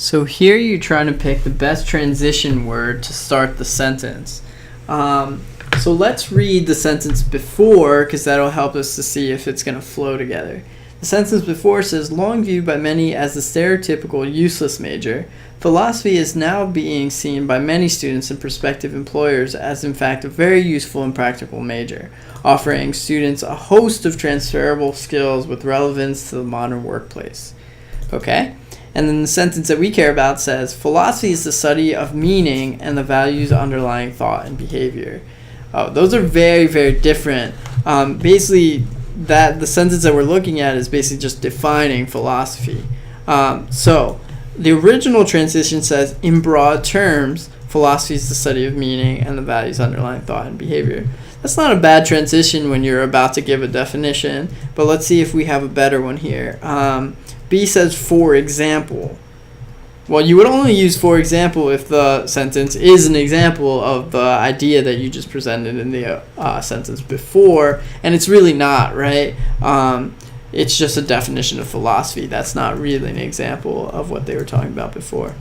So here you're trying to pick the best transition word to start the sentence. So let's read the sentence before, because that'll help us to see if it's going to flow together. The sentence before says, long viewed by many as the stereotypical useless major, philosophy is now being seen by many students and prospective employers as in fact a very useful and practical major, offering students a host of transferable skills with relevance to the modern workplace. Okay? And then the sentence that we care about says, philosophy is the study of meaning and the values underlying thought and behavior. Oh, those are very, very different. Basically, the sentence that we're looking at is basically just defining philosophy. So the original transition says, in broad terms, philosophy is the study of meaning and the values underlying thought and behavior. That's not a bad transition when you're about to give a definition, but let's see if we have a better one here. B says, for example. Well, you would only use for example if the sentence is an example of the idea that you just presented in the sentence before, and it's really not, right? It's just a definition of philosophy. That's not really an example of what they were talking about before.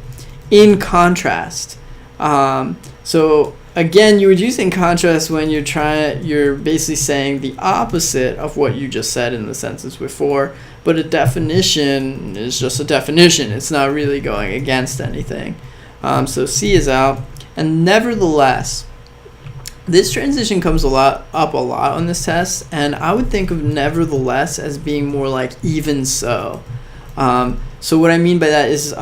In contrast. So again, you would use in contrast when you're basically saying the opposite of what you just said in the sentence before, but a definition is just a definition. It's not really going against anything. So C is out. And nevertheless, this transition comes up a lot on this test, and I would think of nevertheless as being more like even so. So what I mean by that is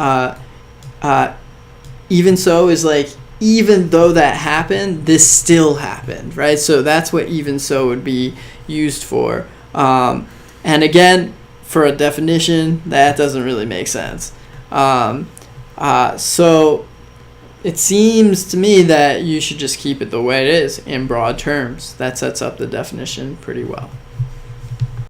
even so is like, even though that happened, this still happened, right? So that's what even so would be used for. And again, for a definition, that doesn't really make sense. So it seems to me that you should just keep it the way it is in broad terms. That sets up the definition pretty well.